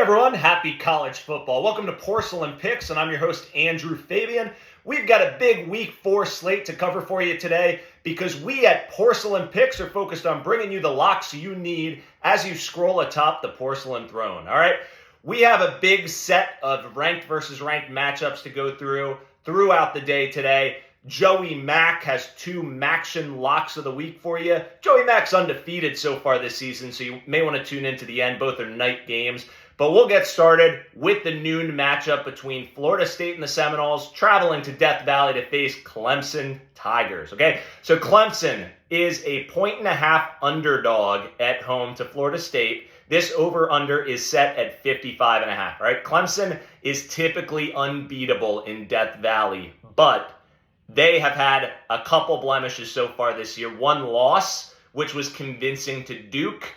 everyone, happy college football. Welcome to Porcelain Picks, and I'm your host, Andrew Fabian. We've got a big Week 4 slate to cover for you today because we at Porcelain Picks are focused on bringing you the locks you need as you scroll atop the porcelain throne, all right? We have a big set of ranked versus ranked matchups to go throughout the day today. Joey Mack has two Maction locks of the week for you. Joey Mack's undefeated so far this season, so you may want to tune in to the end. Both are night games. But we'll get started with the noon matchup between Florida State and the Seminoles, traveling to Death Valley to face Clemson Tigers. Okay, so Clemson is a 1.5 underdog at home to Florida State. This over-under is set at 55.5. Right, Clemson is typically unbeatable in Death Valley, but they have had a couple blemishes so far this year. One loss, which was convincing to Duke.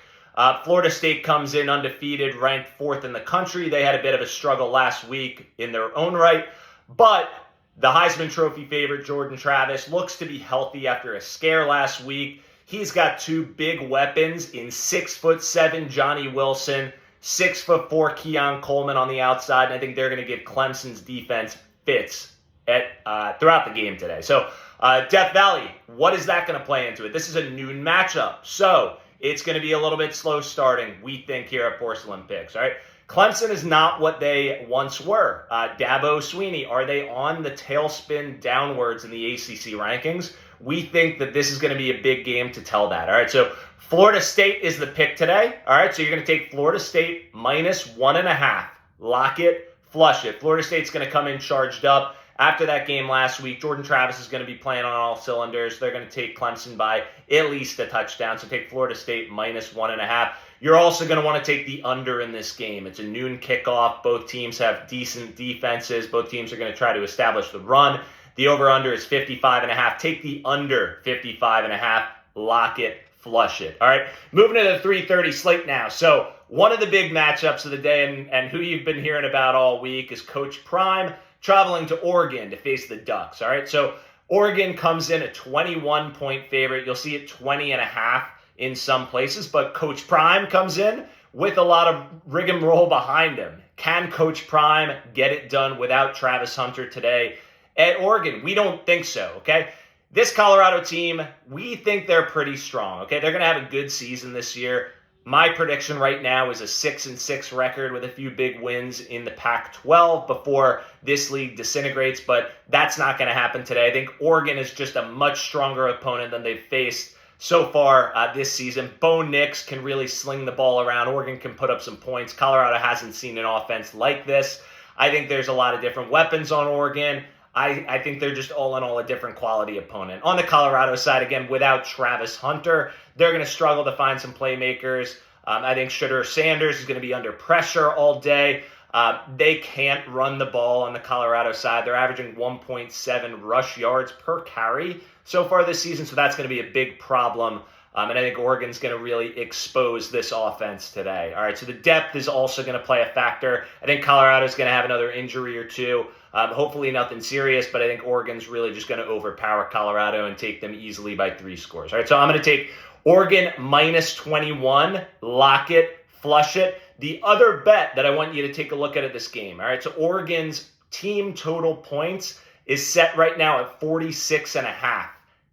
Florida State comes in undefeated, ranked 4th in the country. They had a bit of a struggle last week in their own right. But the Heisman Trophy favorite, Jordan Travis, looks to be healthy after a scare last week. He's got two big weapons in 6'7" Johnny Wilson, 6'4" Keon Coleman on the outside. And I think they're going to give Clemson's defense fits throughout the game today. So Death Valley, what is that going to play into it? This is a noon matchup. So it's going to be a little bit slow starting, we think, here at Porcelain Picks, all right? Clemson is not what they once were. Dabo Swinney, are they on the tailspin downwards in the ACC rankings? We think that this is going to be a big game to tell that, all right? So Florida State is the pick today, all right? So you're going to take Florida State minus 1.5. Lock it, flush it. Florida State's going to come in charged up. After that game last week, Jordan Travis is going to be playing on all cylinders. They're going to take Clemson by at least a touchdown. So take Florida State minus 1.5. You're also going to want to take the under in this game. It's a noon kickoff. Both teams have decent defenses. Both teams are going to try to establish the run. The over-under is 55.5. Take the under 55.5. Lock it, flush it. All right, moving to the 3:30 slate now. So one of the big matchups of the day and who you've been hearing about all week is Coach Prime traveling to Oregon to face the Ducks, all right? So Oregon comes in a 21-point favorite. You'll see it 20.5 in some places, but Coach Prime comes in with a lot of rigmarole behind him. Can Coach Prime get it done without Travis Hunter today at Oregon? We don't think so, okay? This Colorado team, we think they're pretty strong, okay? They're going to have a good season this year. My prediction right now is a 6-6 record with a few big wins in the Pac-12 before this league disintegrates, but that's not going to happen today. I think Oregon is just a much stronger opponent than they've faced so far this season. Bo Nix can really sling the ball around. Oregon can put up some points. Colorado hasn't seen an offense like this. I think there's a lot of different weapons on Oregon. I think they're just all in all a different quality opponent. On the Colorado side, again, without Travis Hunter, they're going to struggle to find some playmakers. I think Shedeur Sanders is going to be under pressure all day. They can't run the ball on the Colorado side. They're averaging 1.7 rush yards per carry so far this season, so that's going to be a big problem. And I think Oregon's going to really expose this offense today. All right, so the depth is also going to play a factor. I think Colorado's going to have another injury or two. Hopefully nothing serious, but I think Oregon's really just going to overpower Colorado and take them easily by 3 scores. All right, so I'm going to take Oregon minus 21. Lock it, flush it. The other bet that I want you to take a look at this game. All right, so Oregon's team total points is set right now at 46.5.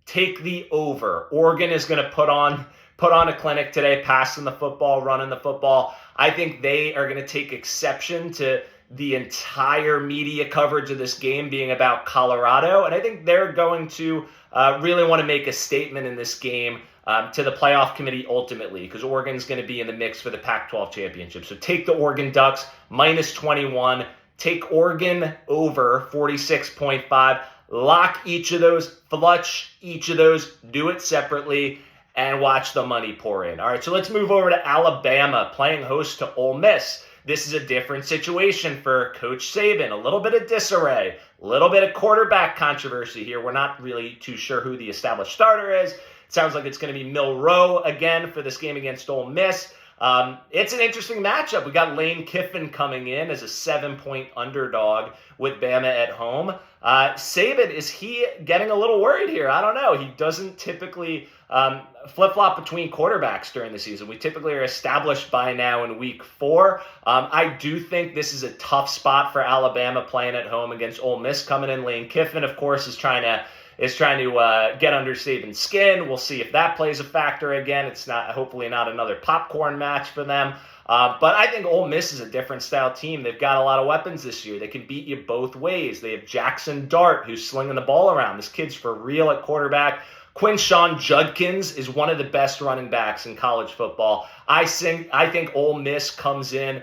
Take the over. Oregon is going to put on a clinic today, passing the football, running the football. I think they are going to take exception to the entire media coverage of this game being about Colorado, and I think they're going to really want to make a statement in this game to the playoff committee ultimately, because Oregon's going to be in the mix for the Pac-12 championship. So take the Oregon Ducks minus 21. Take Oregon over 46.5. Lock each of those, flush each of those, do it separately, and watch the money pour in. All right, so let's move over to Alabama, playing host to Ole Miss. This is a different situation for Coach Saban. A little bit of disarray, a little bit of quarterback controversy here. We're not really too sure who the established starter is. It sounds like it's going to be Milroe again for this game against Ole Miss. It's an interesting matchup. We got Lane Kiffin coming in as a 7-point underdog with Bama at home. Saban, is he getting a little worried here? I don't know. He doesn't typically flip-flop between quarterbacks during the season. We typically are established by now in week 4. I do think this is a tough spot for Alabama playing at home against Ole Miss coming in. Lane Kiffin, of course, is trying to get under Saban's skin. We'll see if that plays a factor again. It's hopefully not another popcorn match for them. But I think Ole Miss is a different style team. They've got a lot of weapons this year. They can beat you both ways. They have Jackson Dart, who's slinging the ball around. This kid's for real at quarterback. Quinshon Judkins is one of the best running backs in college football. I think Ole Miss comes in.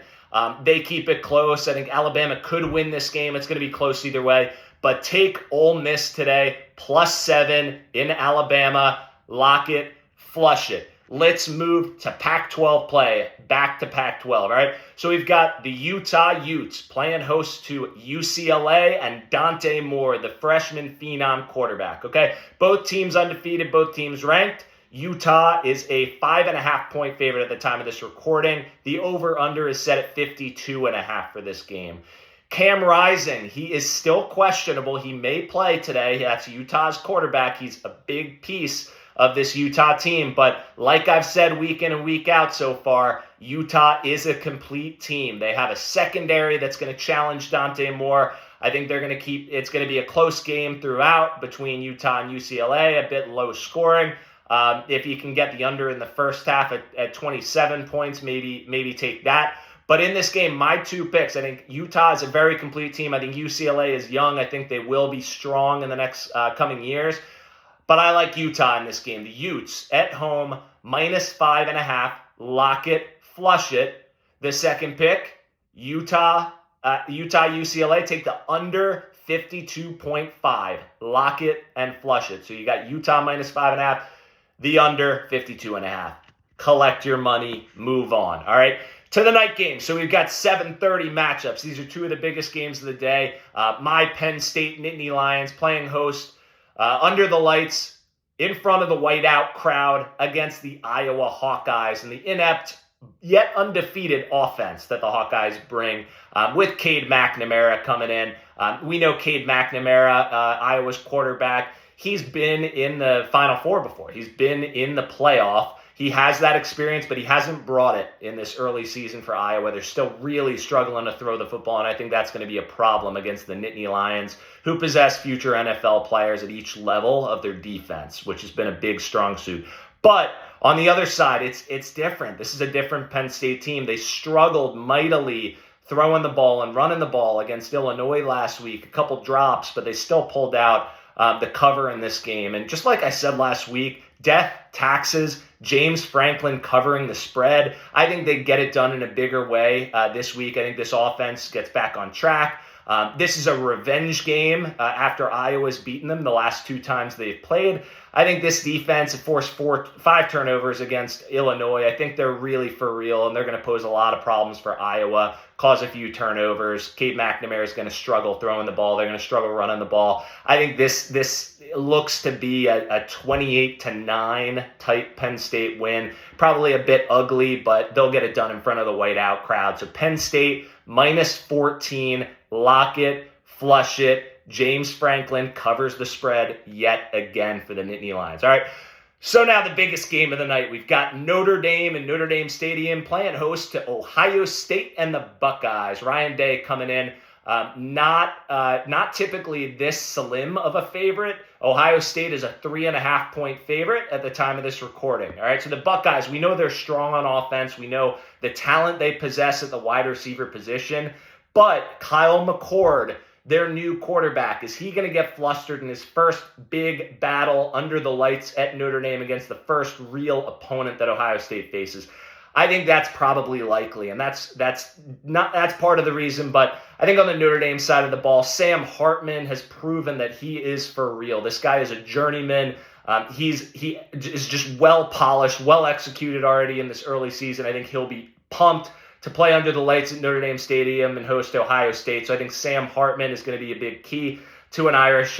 They keep it close. I think Alabama could win this game. It's going to be close either way. But take Ole Miss today, +7 in Alabama. Lock it, flush it. Let's move to Pac-12 play, back to Pac-12, all right? So we've got the Utah Utes playing host to UCLA and Dante Moore, the freshman phenom quarterback, okay? Both teams undefeated, both teams ranked. Utah is a 5.5-point favorite at the time of this recording. The over-under is set at 52.5 for this game. Cam Rising, he is still questionable. He may play today. That's Utah's quarterback. He's a big piece of this Utah team. But like I've said week in and week out so far, Utah is a complete team. They have a secondary that's going to challenge Dante Moore. I think it's going to be a close game throughout between Utah and UCLA, a bit low scoring. If you can get the under in the first half at 27 points, maybe take that. But in this game, my 2 picks, I think Utah is a very complete team. I think UCLA is young. I think they will be strong in the next coming years. But I like Utah in this game. The Utes at home, -5.5. Lock it, flush it. The second pick, Utah, UCLA, take the under 52.5. Lock it and flush it. So you got Utah -5.5, the under 52.5. Collect your money, move on. All right. To the night game. So we've got 7:30 matchups. These are 2 of the biggest games of the day. My Penn State Nittany Lions playing host under the lights in front of the whiteout crowd against the Iowa Hawkeyes and the inept yet undefeated offense that the Hawkeyes bring with Cade McNamara coming in. We know Cade McNamara, Iowa's quarterback. He's been in the Final Four before. He's been in the playoff. He has that experience, but he hasn't brought it in this early season for Iowa. They're still really struggling to throw the football, and I think that's going to be a problem against the Nittany Lions, who possess future NFL players at each level of their defense, which has been a big strong suit. But on the other side, it's different. This is a different Penn State team. They struggled mightily throwing the ball and running the ball against Illinois last week. A couple drops, but they still pulled out the cover in this game. And just like I said last week, death, taxes, James Franklin covering the spread. I think they get it done in a bigger way this week. I think this offense gets back on track. This is a revenge game after Iowa's beaten them the last 2 times they've played. I think this defense forced 5 turnovers against Illinois. I think they're really for real, and they're going to pose a lot of problems for Iowa, cause a few turnovers. Cade McNamara is going to struggle throwing the ball. They're going to struggle running the ball. I think this looks to be a 28-9 type Penn State win. Probably a bit ugly, but they'll get it done in front of the whiteout crowd. So Penn State -14. Lock it, flush it. James Franklin covers the spread yet again for the Nittany Lions. All right, so now the biggest game of the night. We've got Notre Dame and Notre Dame Stadium playing host to Ohio State and the Buckeyes. Ryan Day coming in. Not typically this slim of a favorite. Ohio State is a 3.5-point favorite at the time of this recording. All right, so the Buckeyes, we know they're strong on offense. We know the talent they possess at the wide receiver position. But Kyle McCord, their new quarterback, is he going to get flustered in his first big battle under the lights at Notre Dame against the first real opponent that Ohio State faces? I think that's probably likely, and that's part of the reason. But I think on the Notre Dame side of the ball, Sam Hartman has proven that he is for real. This guy is a journeyman. He is just well polished, well executed already in this early season. I think he'll be pumped to play under the lights at Notre Dame Stadium and host Ohio State. So I think Sam Hartman is going to be a big key to an Irish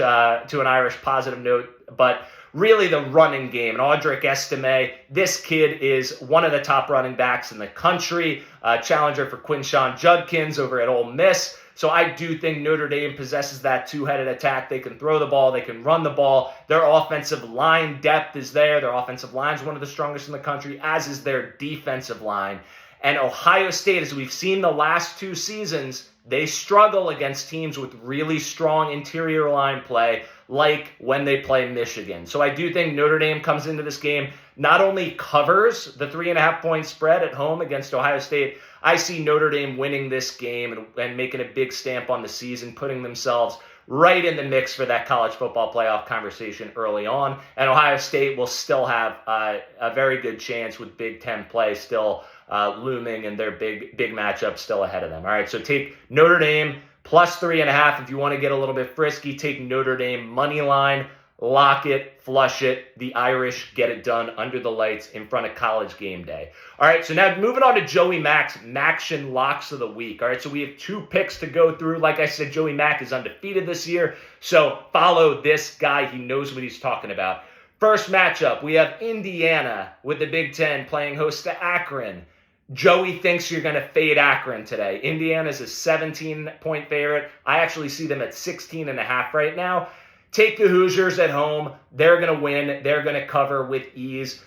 positive note. But really the running game. And Audric Estime, this kid is one of the top running backs in the country, challenger for Quinshon Judkins over at Ole Miss. So I do think Notre Dame possesses that two-headed attack. They can throw the ball. They can run the ball. Their offensive line depth is there. Their offensive line is one of the strongest in the country, as is their defensive line. And Ohio State, as we've seen the last 2 seasons, they struggle against teams with really strong interior line play, like when they play Michigan. So I do think Notre Dame comes into this game, not only covers the 3.5-point spread at home against Ohio State, I see Notre Dame winning this game and making a big stamp on the season, putting themselves right in the mix for that college football playoff conversation early on. And Ohio State will still have a very good chance with Big Ten play still looming and their big matchup still ahead of them. All right, so take Notre Dame plus 3.5. If you want to get a little bit frisky, take Notre Dame money line, lock it, flush it. The Irish get it done under the lights in front of College game day. All right, so now moving on to Joey Mack's Maction locks of the week. All right, so we have 2 picks to go through. Like I said, Joey Mack is undefeated this year, so follow this guy. He knows what he's talking about. First matchup, we have Indiana with the Big Ten playing host to Akron. Joey thinks you're going to fade Akron today. Indiana's a 17-point favorite. I actually see them at 16.5 right now. Take the Hoosiers at home. They're going to win. They're going to cover with ease.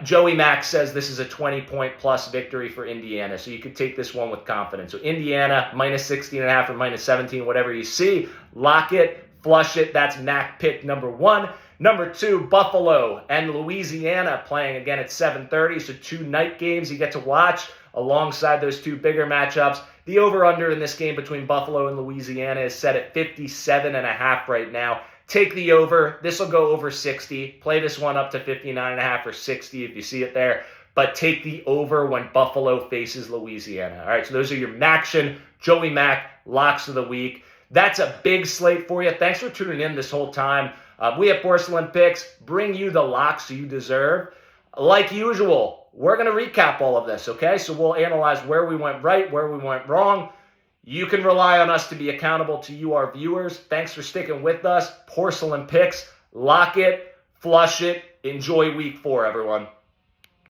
Joey Mack says this is a 20-point plus victory for Indiana, so you could take this one with confidence. So Indiana, minus 16.5 or minus 17, whatever you see. Lock it, flush it. That's Mack pick number 1. Number 2, Buffalo and Louisiana playing again at 7:30. So 2 night games you get to watch alongside those 2 bigger matchups. The over-under in this game between Buffalo and Louisiana is set at 57.5 right now. Take the over. This will go over 60. Play this one up to 59.5 or 60 if you see it there. But take the over when Buffalo faces Louisiana. All right, so those are your Maction, Joey Mack locks of the week. That's a big slate for you. Thanks for tuning in this whole time. We at Porcelain Picks bring you the locks you deserve. Like usual, we're going to recap all of this, okay? So we'll analyze where we went right, where we went wrong. You can rely on us to be accountable to you, our viewers. Thanks for sticking with us. Porcelain Picks, lock it, flush it. Enjoy week 4, everyone.